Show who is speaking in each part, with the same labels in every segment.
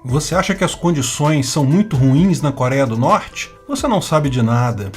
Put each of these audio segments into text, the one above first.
Speaker 1: Você acha que as condições são muito ruins na Coreia do Norte? Você não sabe de nada.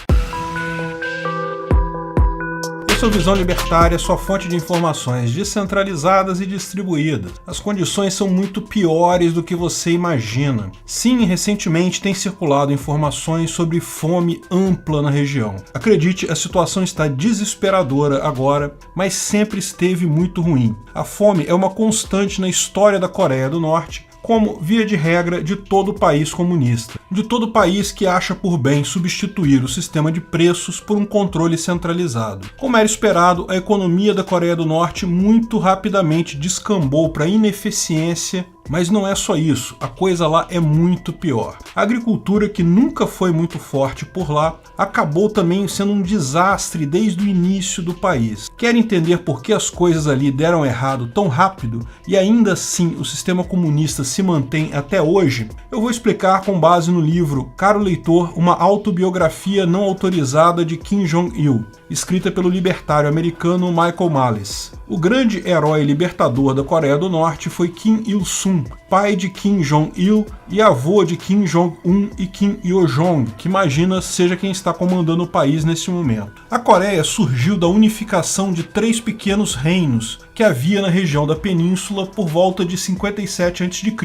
Speaker 1: Esse é o Visão Libertária, sua fonte de informações descentralizadas e distribuídas. As condições são muito piores do que você imagina. Sim, recentemente tem circulado informações sobre fome ampla na região. Acredite, a situação está desesperadora agora, mas sempre esteve muito ruim. A fome é uma constante na história da Coreia do Norte, como via de regra de todo o país comunista, de todo país que acha por bem substituir o sistema de preços por um controle centralizado. Como era esperado, a economia da Coreia do Norte muito rapidamente descambou para a ineficiência. Mas não é só isso, a coisa lá é muito pior. A agricultura, que nunca foi muito forte por lá, acabou também sendo um desastre desde o início do país. Quer entender por que as coisas ali deram errado tão rápido e ainda assim o sistema comunista se mantém até hoje? Eu vou explicar com base no livro Caro Leitor, uma autobiografia não autorizada de Kim Jong-il, escrita pelo libertário americano Michael Malice. O grande herói libertador da Coreia do Norte foi Kim Il-sung, pai de Kim Jong-il e avô de Kim Jong-un e Kim Yo-jong, que imagina seja quem está comandando o país nesse momento. A Coreia surgiu da unificação de 3 pequenos reinos que havia na região da península por volta de 57 a.C.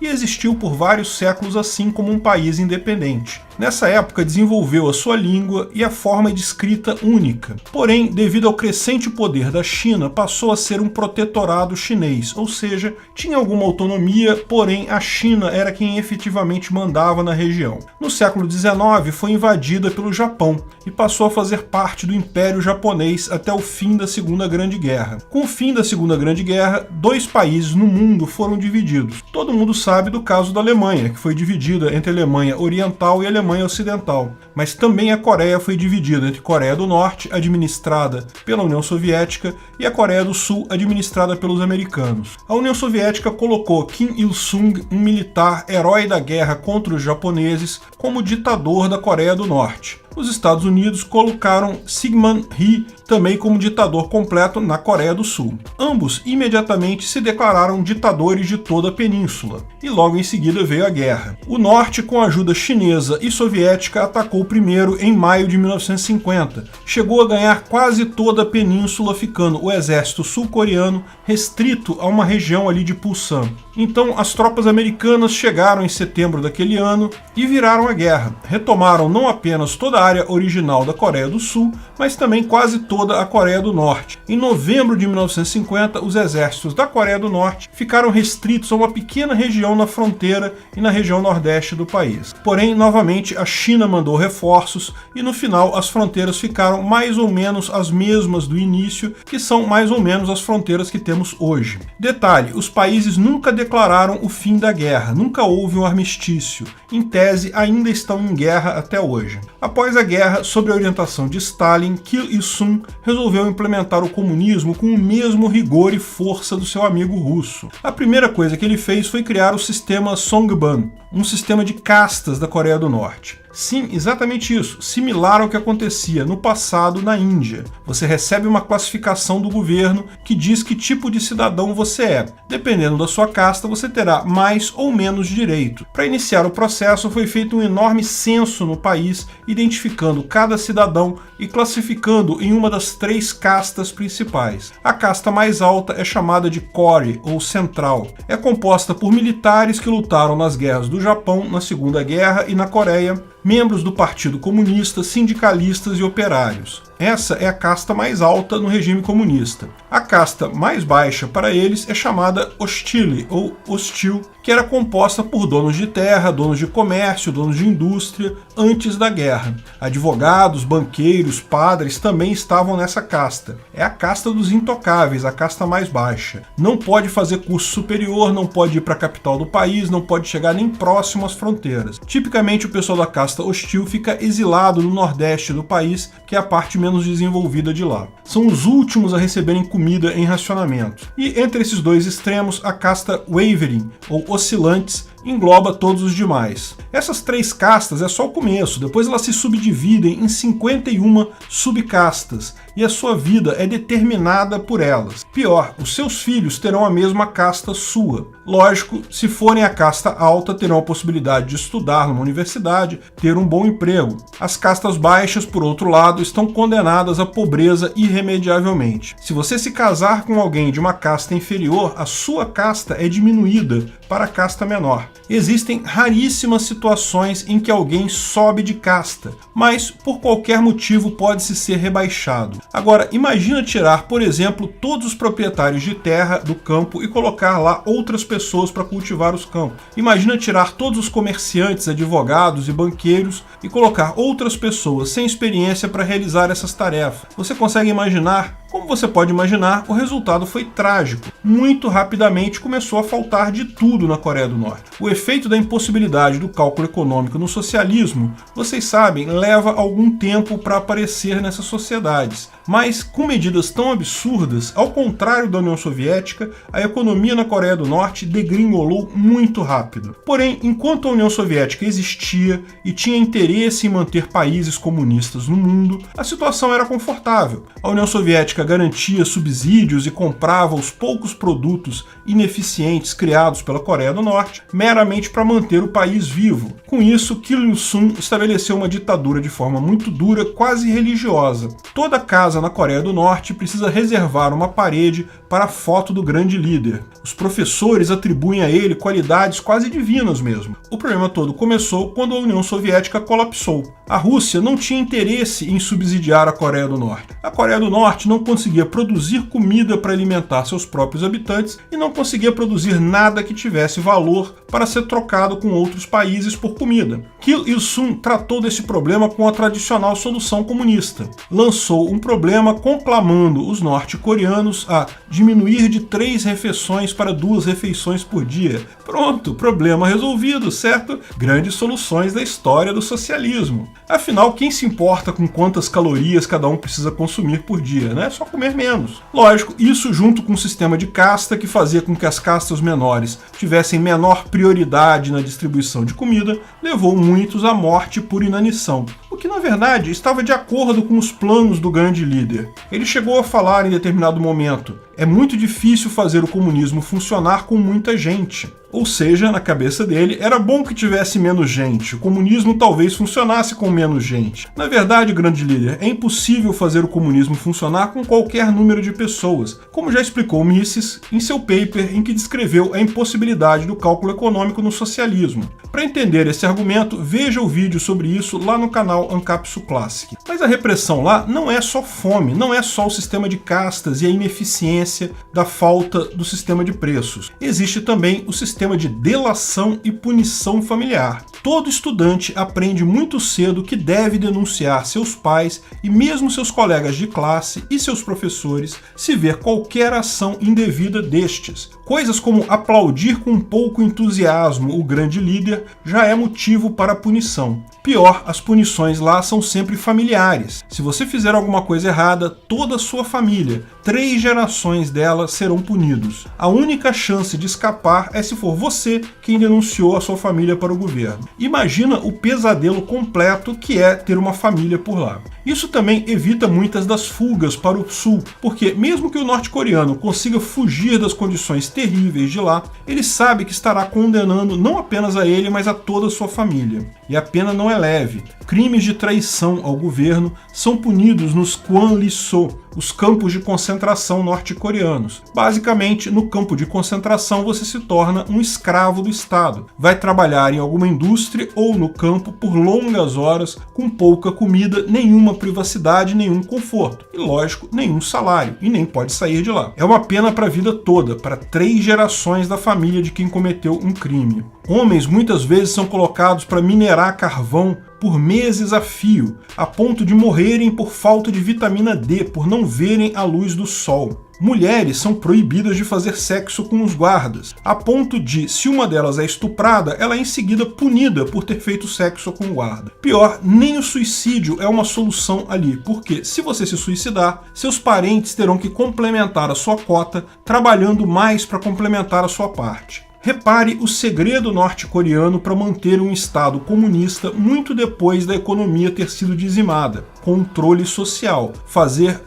Speaker 1: e existiu por vários séculos assim como um país independente. Nessa época desenvolveu a sua língua e a forma de escrita única. Porém, devido ao crescente poder da China, passou a ser um protetorado chinês, ou seja, tinha alguma autonomia, porém a China era quem efetivamente mandava na região. No século XIX foi invadida pelo Japão e passou a fazer parte do Império Japonês até o fim da Segunda Grande Guerra. Com o fim da Segunda Grande Guerra, 2 países no mundo foram divididos. Todo mundo sabe do caso da Alemanha, que foi dividida entre a Alemanha Oriental e a Alemanha Ocidental. Mas também a Coreia foi dividida entre Coreia do Norte, administrada pela União Soviética, e a Coreia do Sul, administrada pelos americanos. A União Soviética colocou Kim Il-sung, um militar herói da guerra contra os japoneses, como ditador da Coreia do Norte. Os Estados Unidos colocaram Syngman Rhee também como ditador completo na Coreia do Sul. Ambos imediatamente se declararam ditadores de toda a península, e logo em seguida veio a guerra. O Norte, com a ajuda chinesa e soviética, atacou primeiro em maio de 1950. Chegou a ganhar quase toda a península, ficando o exército sul-coreano restrito a uma região ali de Pusan. Então as tropas americanas chegaram em setembro daquele ano e viraram a guerra. Retomaram não apenas toda a área original da Coreia do Sul, mas também quase toda a Coreia do Norte. Em novembro de 1950, os exércitos da Coreia do Norte ficaram restritos a uma pequena região na fronteira e na região nordeste do país. Porém, novamente, a China mandou reforços e no final as fronteiras ficaram mais ou menos as mesmas do início, que são mais ou menos as fronteiras que temos hoje. Detalhe, os países nunca declararam o fim da guerra, nunca houve um armistício. Em tese, ainda estão em guerra até hoje. Após a guerra, sob a orientação de Stalin, Kim Il-sung resolveu implementar o comunismo com o mesmo rigor e força do seu amigo russo. A primeira coisa que ele fez foi criar o sistema Songbun, um sistema de castas da Coreia do Norte. Sim, exatamente isso, similar ao que acontecia no passado na Índia. Você recebe uma classificação do governo que diz que tipo de cidadão você é. Dependendo da sua casta, você terá mais ou menos direito. Para iniciar o processo, foi feito um enorme censo no país, identificando cada cidadão e classificando em uma das 3 castas principais. A casta mais alta é chamada de Core, ou Central. É composta por militares que lutaram nas guerras do Japão, na Segunda Guerra e na Coreia, membros do Partido Comunista, sindicalistas e operários. Essa é a casta mais alta no regime comunista. A casta mais baixa para eles é chamada Ostile, ou hostil, que era composta por donos de terra, donos de comércio, donos de indústria, antes da guerra. Advogados, banqueiros, padres também estavam nessa casta. É a casta dos intocáveis, a casta mais baixa. Não pode fazer curso superior, não pode ir para a capital do país, não pode chegar nem próximo às fronteiras. Tipicamente o pessoal da casta hostil fica exilado no nordeste do país, que é a parte menos desenvolvida de lá. São os últimos a receberem comida em racionamento. E entre esses 2 extremos, a casta Wavering, ou oscilantes, engloba todos os demais. Essas 3 castas é só o começo, depois elas se subdividem em 51 subcastas, e a sua vida é determinada por elas. Pior, os seus filhos terão a mesma casta sua. Lógico, se forem a casta alta, terão a possibilidade de estudar numa universidade, ter um bom emprego. As castas baixas, por outro lado, estão condenadas à pobreza irremediavelmente. Se você se casar com alguém de uma casta inferior, a sua casta é diminuída para a casta menor. Existem raríssimas situações em que alguém sobe de casta, mas por qualquer motivo pode-se ser rebaixado. Agora, imagina tirar, por exemplo, todos os proprietários de terra do campo e colocar lá outras pessoas para cultivar os campos. Imagina tirar todos os comerciantes, advogados e banqueiros e colocar outras pessoas sem experiência para realizar essas tarefas. Você consegue imaginar? Como você pode imaginar, o resultado foi trágico. Muito rapidamente começou a faltar de tudo na Coreia do Norte. O efeito da impossibilidade do cálculo econômico no socialismo, vocês sabem, leva algum tempo para aparecer nessas sociedades. Mas, com medidas tão absurdas, ao contrário da União Soviética, a economia na Coreia do Norte degringolou muito rápido. Porém, enquanto a União Soviética existia e tinha interesse em manter países comunistas no mundo, a situação era confortável. A União Soviética garantia subsídios e comprava os poucos produtos ineficientes criados pela Coreia do Norte, meramente para manter o país vivo. Com isso, Kim Il-sung estabeleceu uma ditadura de forma muito dura, quase religiosa. Toda casa na Coreia do Norte precisa reservar uma parede para a foto do grande líder. Os professores atribuem a ele qualidades quase divinas mesmo. O problema todo começou quando a União Soviética colapsou. A Rússia não tinha interesse em subsidiar a Coreia do Norte. A Coreia do Norte não conseguia produzir comida para alimentar seus próprios habitantes e não conseguia produzir nada que tivesse valor para ser trocado com outros países por comida. Kim Il-sung tratou desse problema com a tradicional solução comunista. Lançou um problema conclamando os norte-coreanos a diminuir de 3 refeições para 2 refeições por dia. Pronto, problema resolvido, certo? Grandes soluções da história do socialismo. Afinal, quem se importa com quantas calorias cada um precisa consumir por dia, né? É só comer menos. Lógico, isso junto com um sistema de casta que fazia com que as castas menores tivessem menor prioridade na distribuição de comida, levou muitos à morte por inanição. O que, na verdade, estava de acordo com os planos do grande líder. Ele chegou a falar em determinado momento: é muito difícil fazer o comunismo funcionar com muita gente. Ou seja, na cabeça dele, era bom que tivesse menos gente. O comunismo talvez funcionasse com menos gente. Na verdade, grande líder, é impossível fazer o comunismo funcionar com qualquer número de pessoas, como já explicou Mises em seu paper em que descreveu a impossibilidade do cálculo econômico no socialismo. Para entender esse argumento, veja o vídeo sobre isso lá no canal Ancapsu Classic. Mas a repressão lá não é só fome, não é só o sistema de castas e a ineficiência da falta do sistema de preços. Existe também o sistema de delação e punição familiar. Todo estudante aprende muito cedo que deve denunciar seus pais e mesmo seus colegas de classe e seus professores se ver qualquer ação indevida destes. Coisas como aplaudir com pouco entusiasmo o grande líder já é motivo para punição. Pior, as punições lá são sempre familiares. Se você fizer alguma coisa errada, toda a sua família, 3 gerações dela serão punidos. A única chance de escapar é se for você quem denunciou a sua família para o governo. Imagina o pesadelo completo que é ter uma família por lá. Isso também evita muitas das fugas para o sul, porque mesmo que o norte-coreano consiga fugir das condições terríveis de lá, ele sabe que estará condenando não apenas a ele, mas a toda a sua família. E a pena não é leve. Crimes de traição ao governo são punidos nos Kwanliso, os campos de concentração norte-coreanos. Basicamente, no campo de concentração você se torna um escravo do Estado. Vai trabalhar em alguma indústria ou no campo por longas horas, com pouca comida, nenhuma privacidade, nenhum conforto. E lógico, nenhum salário. E nem pode sair de lá. É uma pena para a vida toda, para 3 gerações da família de quem cometeu um crime. Homens muitas vezes são colocados para minerar carvão por meses a fio, a ponto de morrerem por falta de vitamina D, por não verem a luz do sol. Mulheres são proibidas de fazer sexo com os guardas, a ponto de, se uma delas é estuprada, ela é em seguida punida por ter feito sexo com o guarda. Pior, nem o suicídio é uma solução ali, porque se você se suicidar, seus parentes terão que complementar a sua cota, trabalhando mais para complementar a sua parte. Repare o segredo norte-coreano para manter um Estado comunista muito depois da economia ter sido dizimada. Controle social. Fazer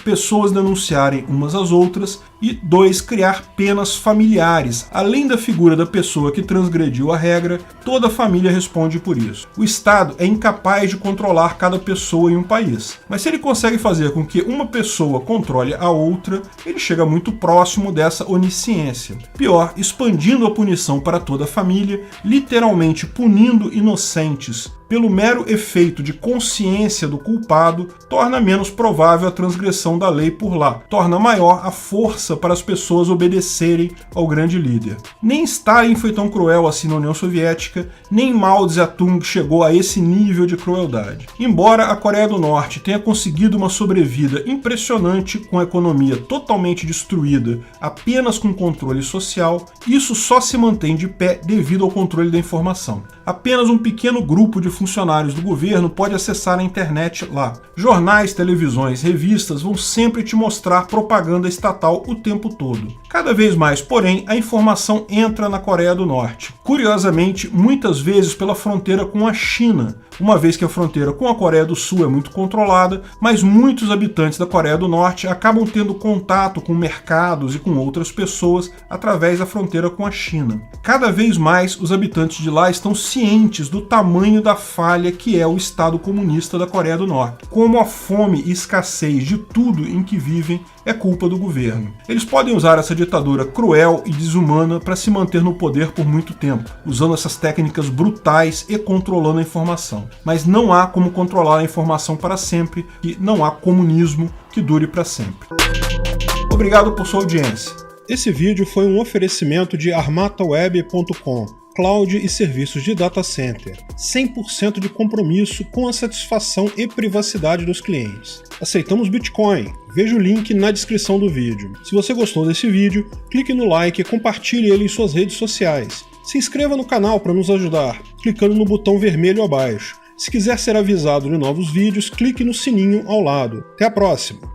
Speaker 1: Pessoas denunciarem umas às outras, e 2. Criar penas familiares. Além da figura da pessoa que transgrediu a regra, toda a família responde por isso. O Estado é incapaz de controlar cada pessoa em um país, mas se ele consegue fazer com que uma pessoa controle a outra, ele chega muito próximo dessa onisciência. Pior, expandindo a punição para toda a família, literalmente punindo inocentes pelo mero efeito de consciência do culpado, torna menos provável a transgressão da lei por lá, torna maior a força para as pessoas obedecerem ao grande líder. Nem Stalin foi tão cruel assim na União Soviética, nem Mao Tse-tung chegou a esse nível de crueldade. Embora a Coreia do Norte tenha conseguido uma sobrevida impressionante com a economia totalmente destruída apenas com controle social, isso só se mantém de pé devido ao controle da informação. Apenas um pequeno grupo de funcionários do governo pode acessar a internet lá. Jornais, televisões, revistas vão sempre te mostrar propaganda estatal o tempo todo. Cada vez mais, porém, a informação entra na Coreia do Norte. Curiosamente, muitas vezes pela fronteira com a China, uma vez que a fronteira com a Coreia do Sul é muito controlada, mas muitos habitantes da Coreia do Norte acabam tendo contato com mercados e com outras pessoas através da fronteira com a China. Cada vez mais, os habitantes de lá estão cientes do tamanho da falha que é o Estado comunista da Coreia do Norte. Como a fome e escassez de tudo em que vivem é culpa do governo. Eles podem usar essa ditadura cruel e desumana para se manter no poder por muito tempo, usando essas técnicas brutais e controlando a informação. Mas não há como controlar a informação para sempre e não há comunismo que dure para sempre. Obrigado por sua audiência. Esse vídeo foi um oferecimento de armataweb.com, cloud e serviços de data center, 100% de compromisso com a satisfação e privacidade dos clientes. Aceitamos Bitcoin, veja o link na descrição do vídeo. Se você gostou desse vídeo, clique no like e compartilhe ele em suas redes sociais. Se inscreva no canal para nos ajudar, clicando no botão vermelho abaixo. Se quiser ser avisado de novos vídeos, clique no sininho ao lado. Até a próxima!